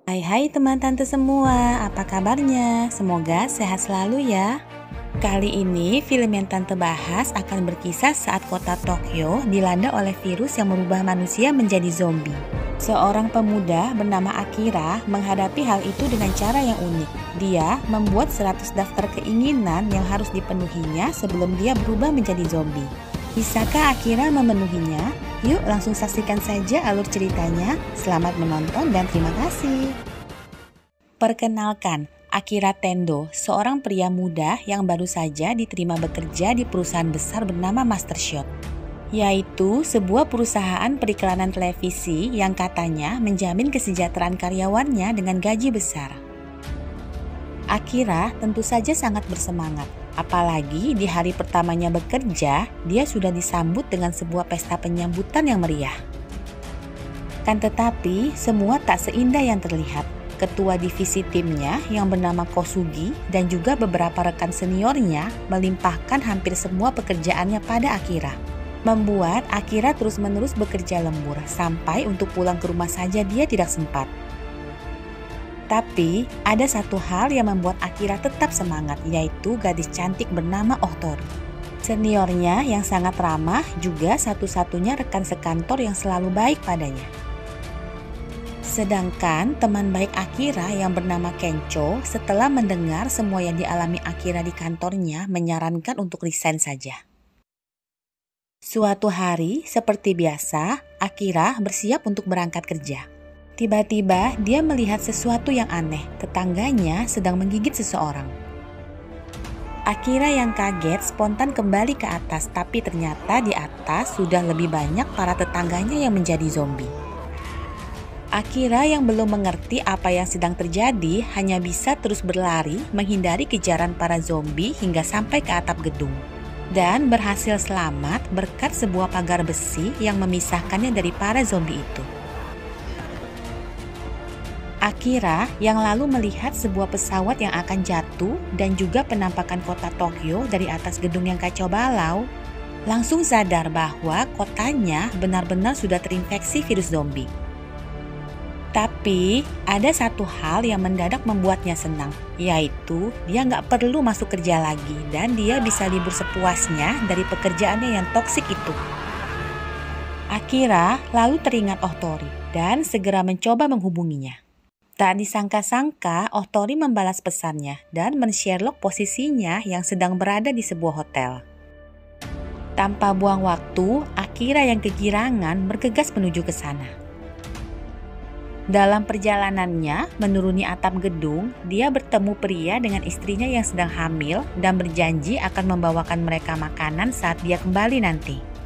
Hai teman tante semua, apa kabarnya? Semoga sehat selalu ya. Kali ini film yang tante bahas akan berkisah saat kota Tokyo dilanda oleh virus yang merubah manusia menjadi zombie. Seorang pemuda bernama Akira menghadapi hal itu dengan cara yang unik. Dia membuat 100 daftar keinginan yang harus dipenuhinya sebelum dia berubah menjadi zombie. Bisakah Akira memenuhinya? Yuk langsung saksikan saja alur ceritanya. Selamat menonton dan terima kasih. Perkenalkan, Akira Tendo, seorang pria muda yang baru saja diterima bekerja di perusahaan besar bernama Mastershot, yaitu sebuah perusahaan periklanan televisi yang katanya menjamin kesejahteraan karyawannya dengan gaji besar. Akira tentu saja sangat bersemangat. Apalagi di hari pertamanya bekerja, dia sudah disambut dengan sebuah pesta penyambutan yang meriah. Kan tetapi, semua tak seindah yang terlihat. Ketua divisi timnya yang bernama Kosugi dan juga beberapa rekan seniornya melimpahkan hampir semua pekerjaannya pada Akira. Membuat Akira terus-menerus bekerja lembur, sampai untuk pulang ke rumah saja dia tidak sempat. Tapi, ada satu hal yang membuat Akira tetap semangat, yaitu gadis cantik bernama Otori. Seniornya yang sangat ramah, juga satu-satunya rekan sekantor yang selalu baik padanya. Sedangkan teman baik Akira yang bernama Kencho, setelah mendengar semua yang dialami Akira di kantornya, menyarankan untuk resign saja. Suatu hari, seperti biasa, Akira bersiap untuk berangkat kerja. Tiba-tiba dia melihat sesuatu yang aneh, tetangganya sedang menggigit seseorang. Akira yang kaget spontan kembali ke atas, tapi ternyata di atas sudah lebih banyak para tetangganya yang menjadi zombie. Akira yang belum mengerti apa yang sedang terjadi hanya bisa terus berlari menghindari kejaran para zombie hingga sampai ke atap gedung. Dan berhasil selamat berkat sebuah pagar besi yang memisahkannya dari para zombie itu. Akira yang lalu melihat sebuah pesawat yang akan jatuh dan juga penampakan kota Tokyo dari atas gedung yang kacau balau, langsung sadar bahwa kotanya benar-benar sudah terinfeksi virus zombie. Tapi ada satu hal yang mendadak membuatnya senang, yaitu dia nggak perlu masuk kerja lagi dan dia bisa libur sepuasnya dari pekerjaannya yang toksik itu. Akira lalu teringat Otori dan segera mencoba menghubunginya. Tak disangka-sangka, Otori membalas pesannya dan men-Sherlock posisinya yang sedang berada di sebuah hotel. Tanpa buang waktu, Akira yang kegirangan bergegas menuju ke sana. Dalam perjalanannya menuruni atap gedung, dia bertemu pria dengan istrinya yang sedang hamil dan berjanji akan membawakan mereka makanan saat dia kembali nanti.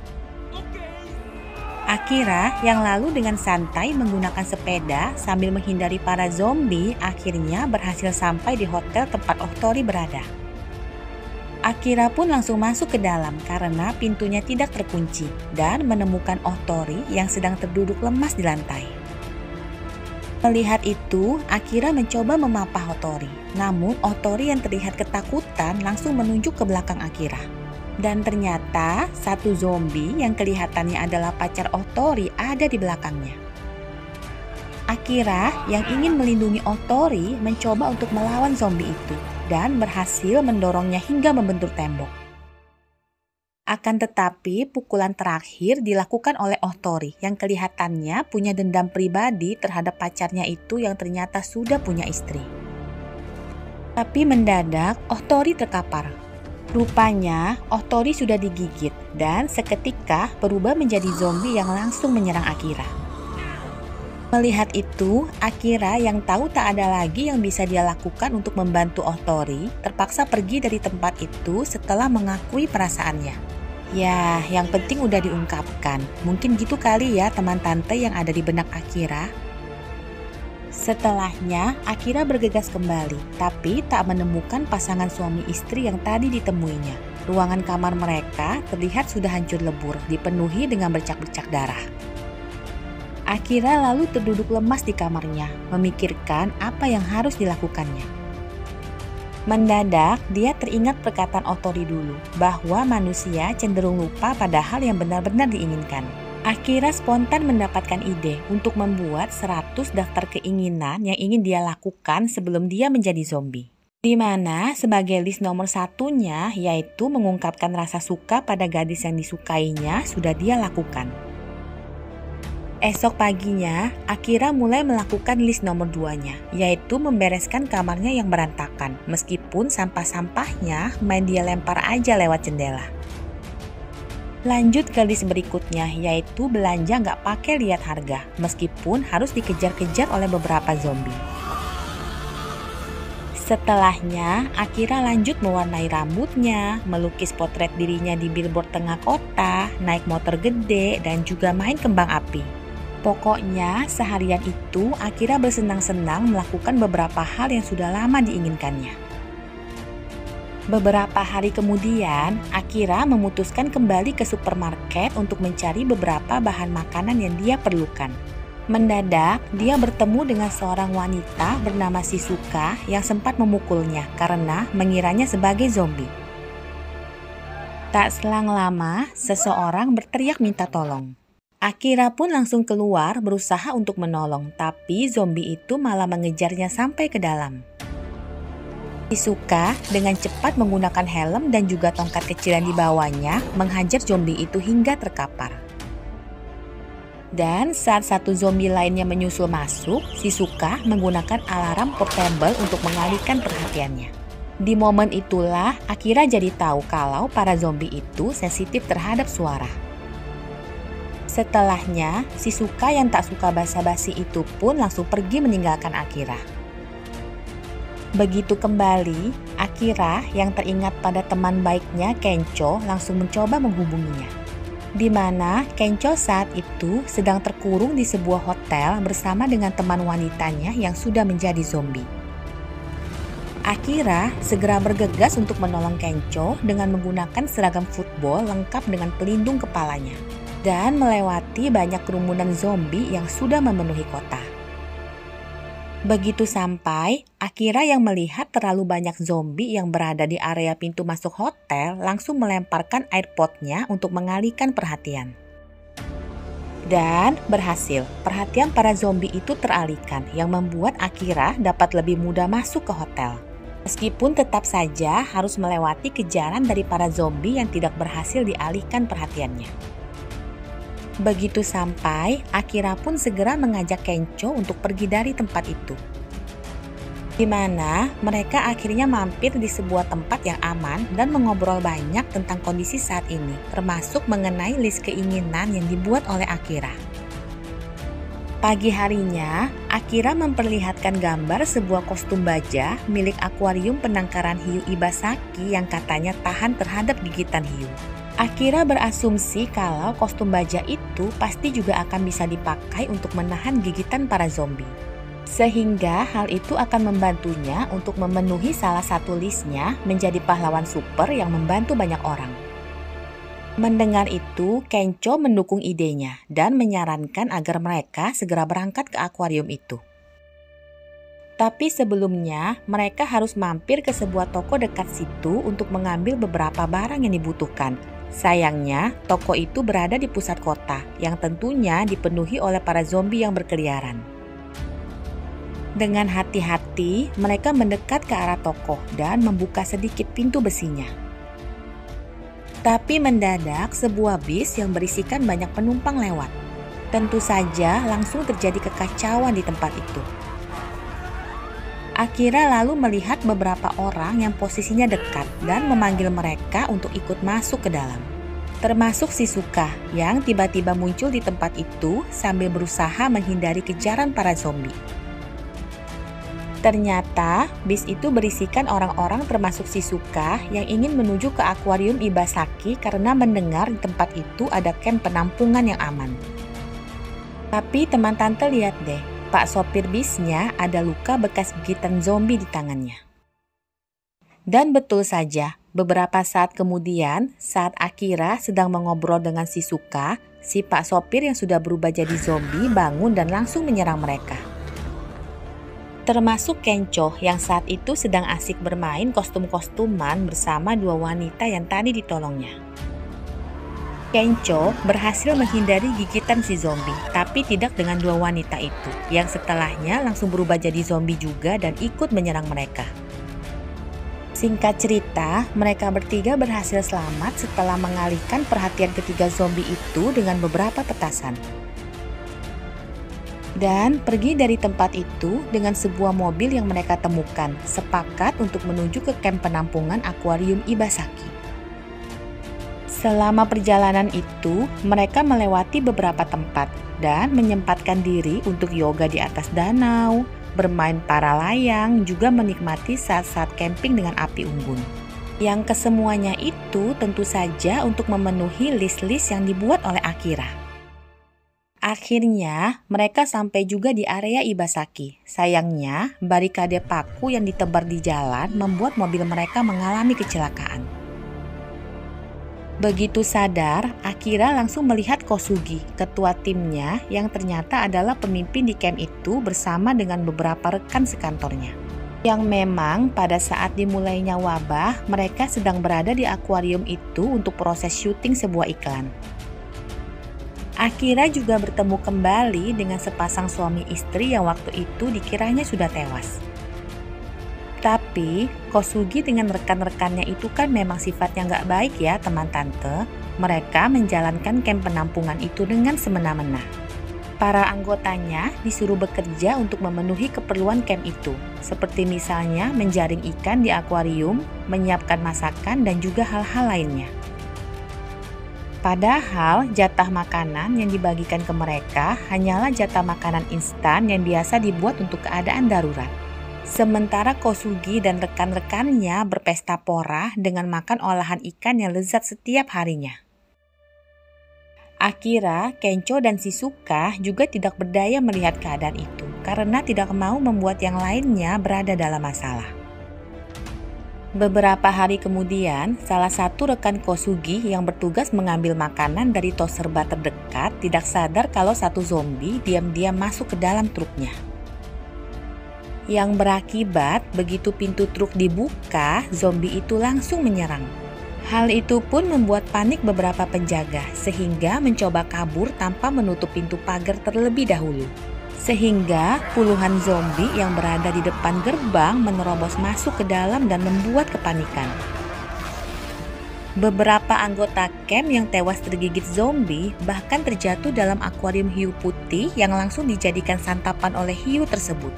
Akira yang lalu dengan santai menggunakan sepeda sambil menghindari para zombie akhirnya berhasil sampai di hotel tempat Otori berada. Akira pun langsung masuk ke dalam karena pintunya tidak terkunci dan menemukan Otori yang sedang terduduk lemas di lantai. Melihat itu, Akira mencoba memapah Otori. Namun Otori yang terlihat ketakutan langsung menunjuk ke belakang Akira. Dan ternyata satu zombie yang kelihatannya adalah pacar Otori ada di belakangnya. Akira yang ingin melindungi Otori mencoba untuk melawan zombie itu dan berhasil mendorongnya hingga membentur tembok. Akan tetapi pukulan terakhir dilakukan oleh Otori yang kelihatannya punya dendam pribadi terhadap pacarnya itu yang ternyata sudah punya istri. Tapi mendadak Otori terkapar. Rupanya, Otori sudah digigit dan seketika berubah menjadi zombie yang langsung menyerang Akira. Melihat itu, Akira yang tahu tak ada lagi yang bisa dia lakukan untuk membantu Otori, terpaksa pergi dari tempat itu setelah mengakui perasaannya. Ya, yang penting udah diungkapkan. Mungkin gitu kali ya teman tante yang ada di benak Akira. Setelahnya, Akira bergegas kembali, tapi tak menemukan pasangan suami istri yang tadi ditemuinya. Ruangan kamar mereka terlihat sudah hancur lebur, dipenuhi dengan bercak-bercak darah. Akira lalu terduduk lemas di kamarnya, memikirkan apa yang harus dilakukannya. Mendadak, dia teringat perkataan Otori dulu, bahwa manusia cenderung lupa pada hal yang benar-benar diinginkan. Akira spontan mendapatkan ide untuk membuat 100 daftar keinginan yang ingin dia lakukan sebelum dia menjadi zombie. Di mana sebagai list nomor satunya yaitu mengungkapkan rasa suka pada gadis yang disukainya sudah dia lakukan. Esok paginya, Akira mulai melakukan list nomor 2-nya, yaitu membereskan kamarnya yang berantakan, meskipun sampah-sampahnya main dia lempar aja lewat jendela. Lanjut ke list berikutnya, yaitu belanja nggak pakai lihat harga, meskipun harus dikejar-kejar oleh beberapa zombie. Setelahnya, Akira lanjut mewarnai rambutnya, melukis potret dirinya di billboard tengah kota, naik motor gede, dan juga main kembang api. Pokoknya, seharian itu Akira bersenang-senang melakukan beberapa hal yang sudah lama diinginkannya. Beberapa hari kemudian, Akira memutuskan kembali ke supermarket untuk mencari beberapa bahan makanan yang dia perlukan. Mendadak, dia bertemu dengan seorang wanita bernama Shizuka yang sempat memukulnya karena mengiranya sebagai zombie. Tak selang lama, seseorang berteriak minta tolong. Akira pun langsung keluar berusaha untuk menolong, tapi zombie itu malah mengejarnya sampai ke dalam. Shizuka dengan cepat menggunakan helm dan juga tongkat kecil yang dibawanya menghajar zombie itu hingga terkapar. Dan saat satu zombie lainnya menyusul masuk, Shizuka menggunakan alarm portable untuk mengalihkan perhatiannya. Di momen itulah Akira jadi tahu kalau para zombie itu sensitif terhadap suara. Setelahnya, Shizuka yang tak suka basa-basi itu pun langsung pergi meninggalkan Akira. Begitu kembali, Akira yang teringat pada teman baiknya Kencho langsung mencoba menghubunginya. Di mana Kencho saat itu sedang terkurung di sebuah hotel bersama dengan teman wanitanya yang sudah menjadi zombie. Akira segera bergegas untuk menolong Kencho dengan menggunakan seragam football lengkap dengan pelindung kepalanya dan melewati banyak kerumunan zombie yang sudah memenuhi kota. Begitu sampai, Akira yang melihat terlalu banyak zombie yang berada di area pintu masuk hotel langsung melemparkan air potnya untuk mengalihkan perhatian. Dan berhasil, perhatian para zombie itu teralihkan yang membuat Akira dapat lebih mudah masuk ke hotel. Meskipun tetap saja harus melewati kejaran dari para zombie yang tidak berhasil dialihkan perhatiannya. Begitu sampai, Akira pun segera mengajak Kencho untuk pergi dari tempat itu. Di mana mereka akhirnya mampir di sebuah tempat yang aman dan mengobrol banyak tentang kondisi saat ini, termasuk mengenai list keinginan yang dibuat oleh Akira. Pagi harinya, Akira memperlihatkan gambar sebuah kostum baja milik akuarium penangkaran hiu Ibasaki yang katanya tahan terhadap gigitan hiu. Akira berasumsi kalau kostum baja itu pasti juga akan bisa dipakai untuk menahan gigitan para zombie. Sehingga hal itu akan membantunya untuk memenuhi salah satu listnya menjadi pahlawan super yang membantu banyak orang. Mendengar itu, Kencho mendukung idenya dan menyarankan agar mereka segera berangkat ke akuarium itu. Tapi sebelumnya, mereka harus mampir ke sebuah toko dekat situ untuk mengambil beberapa barang yang dibutuhkan. Sayangnya, toko itu berada di pusat kota, yang tentunya dipenuhi oleh para zombie yang berkeliaran. Dengan hati-hati, mereka mendekat ke arah toko dan membuka sedikit pintu besinya. Tapi mendadak, sebuah bis yang berisikan banyak penumpang lewat. Tentu saja langsung terjadi kekacauan di tempat itu. Akira lalu melihat beberapa orang yang posisinya dekat dan memanggil mereka untuk ikut masuk ke dalam. Termasuk Shizuka yang tiba-tiba muncul di tempat itu sambil berusaha menghindari kejaran para zombie. Ternyata bis itu berisikan orang-orang termasuk Shizuka yang ingin menuju ke akuarium Ibasaki karena mendengar di tempat itu ada camp penampungan yang aman. Tapi teman tante lihat deh, Pak sopir bisnya ada luka bekas gigitan zombie di tangannya. Dan betul saja, beberapa saat kemudian, saat Akira sedang mengobrol dengan Shizuka, si Pak sopir yang sudah berubah jadi zombie bangun dan langsung menyerang mereka. Termasuk Kencho yang saat itu sedang asik bermain kostum-kostuman bersama dua wanita yang tadi ditolongnya. Kencho berhasil menghindari gigitan si zombie, tapi tidak dengan dua wanita itu, yang setelahnya langsung berubah jadi zombie juga dan ikut menyerang mereka. Singkat cerita, mereka bertiga berhasil selamat setelah mengalihkan perhatian ketiga zombie itu dengan beberapa petasan. Dan pergi dari tempat itu dengan sebuah mobil yang mereka temukan, sepakat untuk menuju ke kamp penampungan akuarium Ibasaki. Selama perjalanan itu, mereka melewati beberapa tempat dan menyempatkan diri untuk yoga di atas danau, bermain para layang, juga menikmati saat-saat camping dengan api unggun. Yang kesemuanya itu tentu saja untuk memenuhi list-list yang dibuat oleh Akira. Akhirnya, mereka sampai juga di area Ibasaki. Sayangnya, barikade paku yang ditebar di jalan membuat mobil mereka mengalami kecelakaan. Begitu sadar, Akira langsung melihat Kosugi, ketua timnya yang ternyata adalah pemimpin di camp itu bersama dengan beberapa rekan sekantornya. Yang memang pada saat dimulainya wabah, mereka sedang berada di akuarium itu untuk proses syuting sebuah iklan. Akira juga bertemu kembali dengan sepasang suami istri yang waktu itu dikiranya sudah tewas. Tapi, Kosugi dengan rekan-rekannya itu kan memang sifatnya nggak baik ya teman tante. Mereka menjalankan kamp penampungan itu dengan semena-mena. Para anggotanya disuruh bekerja untuk memenuhi keperluan camp itu. Seperti misalnya menjaring ikan di akuarium, menyiapkan masakan, dan juga hal-hal lainnya. Padahal jatah makanan yang dibagikan ke mereka hanyalah jatah makanan instan yang biasa dibuat untuk keadaan darurat. Sementara Kosugi dan rekan-rekannya berpesta pora dengan makan olahan ikan yang lezat setiap harinya. Akira, Kencho, dan Shizuka juga tidak berdaya melihat keadaan itu karena tidak mau membuat yang lainnya berada dalam masalah. Beberapa hari kemudian, salah satu rekan Kosugi yang bertugas mengambil makanan dari tos serba terdekat tidak sadar kalau satu zombie diam-diam masuk ke dalam truknya. Yang berakibat begitu pintu truk dibuka, zombie itu langsung menyerang. Hal itu pun membuat panik beberapa penjaga, sehingga mencoba kabur tanpa menutup pintu pagar terlebih dahulu. Sehingga puluhan zombie yang berada di depan gerbang menerobos masuk ke dalam dan membuat kepanikan. Beberapa anggota camp yang tewas tergigit zombie bahkan terjatuh dalam akuarium hiu putih yang langsung dijadikan santapan oleh hiu tersebut.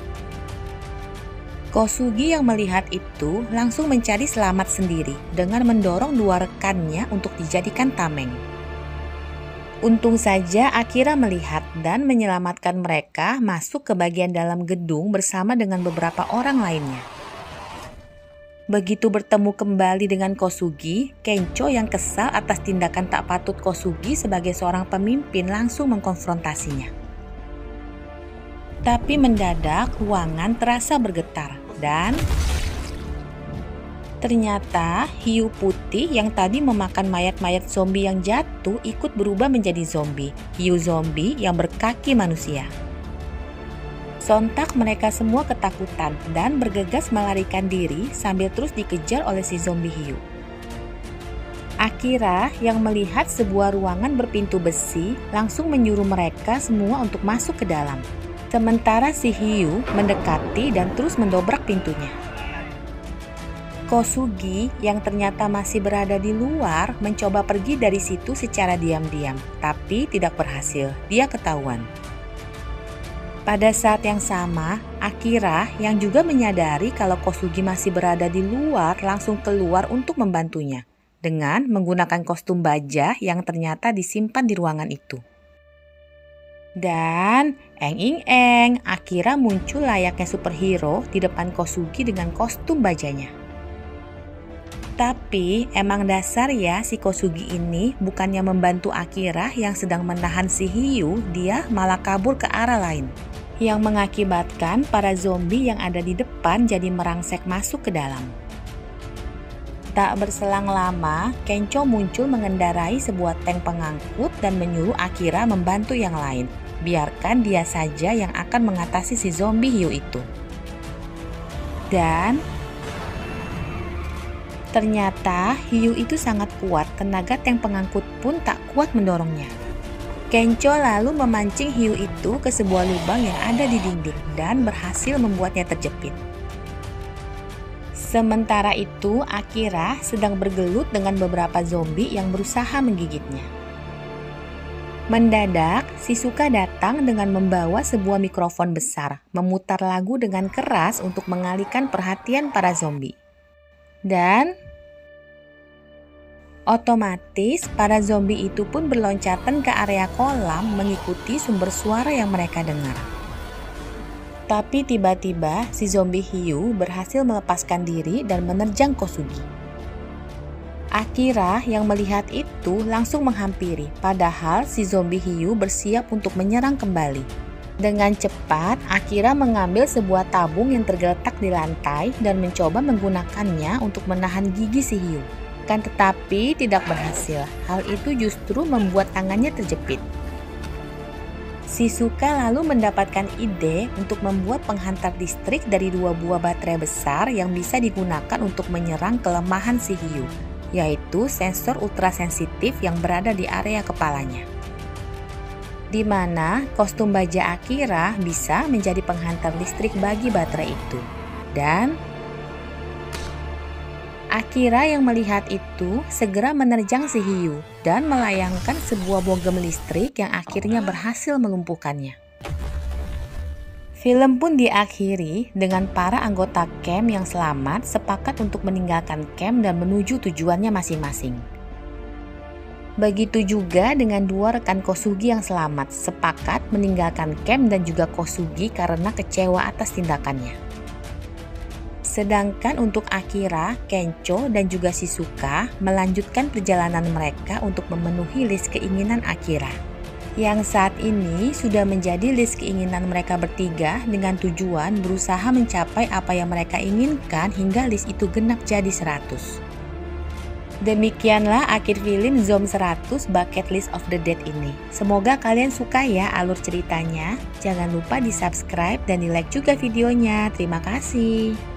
Kosugi yang melihat itu langsung mencari selamat sendiri dengan mendorong dua rekannya untuk dijadikan tameng. Untung saja Akira melihat dan menyelamatkan mereka masuk ke bagian dalam gedung bersama dengan beberapa orang lainnya. Begitu bertemu kembali dengan Kosugi, Kencho yang kesal atas tindakan tak patut Kosugi sebagai seorang pemimpin langsung mengkonfrontasinya. Tapi mendadak ruangan terasa bergetar. Dan ternyata hiu putih yang tadi memakan mayat-mayat zombie yang jatuh ikut berubah menjadi zombie. Hiu zombie yang berkaki manusia. Sontak mereka semua ketakutan dan bergegas melarikan diri sambil terus dikejar oleh si zombie hiu. Akira yang melihat sebuah ruangan berpintu besi langsung menyuruh mereka semua untuk masuk ke dalam. Sementara si hiu mendekati dan terus mendobrak pintunya. Kosugi yang ternyata masih berada di luar mencoba pergi dari situ secara diam-diam, tapi tidak berhasil. Dia ketahuan. Pada saat yang sama, Akira yang juga menyadari kalau Kosugi masih berada di luar langsung keluar untuk membantunya dengan menggunakan kostum baja yang ternyata disimpan di ruangan itu. Dan eng-ing-eng, Akira muncul layaknya superhero di depan Kosugi dengan kostum bajanya. Tapi emang dasar ya si Kosugi ini bukannya membantu Akira yang sedang menahan si hiu, dia malah kabur ke arah lain. Yang mengakibatkan para zombie yang ada di depan jadi merangsek masuk ke dalam. Tak berselang lama, Kencho muncul mengendarai sebuah tank pengangkut dan menyuruh Akira membantu yang lain. Biarkan dia saja yang akan mengatasi si zombie hiu itu. Dan Ternyata hiu itu sangat kuat, tenaga tank pengangkut pun tak kuat mendorongnya. Kenco lalu memancing hiu itu ke sebuah lubang yang ada di dinding dan berhasil membuatnya terjepit. Sementara itu, Akira sedang bergelut dengan beberapa zombie yang berusaha menggigitnya. Mendadak, Shizuka datang dengan membawa sebuah mikrofon besar, memutar lagu dengan keras untuk mengalihkan perhatian para zombie. Dan otomatis para zombie itu pun berloncatan ke area kolam mengikuti sumber suara yang mereka dengar. Tapi tiba-tiba si zombie hiu berhasil melepaskan diri dan menerjang Kosugi. Akira yang melihat itu langsung menghampiri, padahal si zombie hiu bersiap untuk menyerang kembali. Dengan cepat, Akira mengambil sebuah tabung yang tergeletak di lantai dan mencoba menggunakannya untuk menahan gigi si hiu. Kan tetapi tidak berhasil. Hal itu justru membuat tangannya terjepit. Shizuka lalu mendapatkan ide untuk membuat penghantar listrik dari 2 buah baterai besar yang bisa digunakan untuk menyerang kelemahan si hiu, yaitu sensor ultrasensitif yang berada di area kepalanya. Di mana kostum baja Akira bisa menjadi penghantar listrik bagi baterai itu. Dan Akira yang melihat itu segera menerjang si hiu dan melayangkan sebuah bogem listrik yang akhirnya berhasil melumpuhkannya. Film pun diakhiri dengan para anggota camp yang selamat sepakat untuk meninggalkan camp dan menuju tujuannya masing-masing. Begitu juga dengan 2 rekan Kosugi yang selamat, sepakat meninggalkan camp dan juga Kosugi karena kecewa atas tindakannya. Sedangkan untuk Akira, Kenco, dan juga Shizuka melanjutkan perjalanan mereka untuk memenuhi list keinginan Akira. Yang saat ini sudah menjadi list keinginan mereka bertiga dengan tujuan berusaha mencapai apa yang mereka inginkan hingga list itu genap jadi 100. Demikianlah akhir film Zom 100 Bucket List of the Dead ini. Semoga kalian suka ya alur ceritanya. Jangan lupa di subscribe dan di like juga videonya. Terima kasih.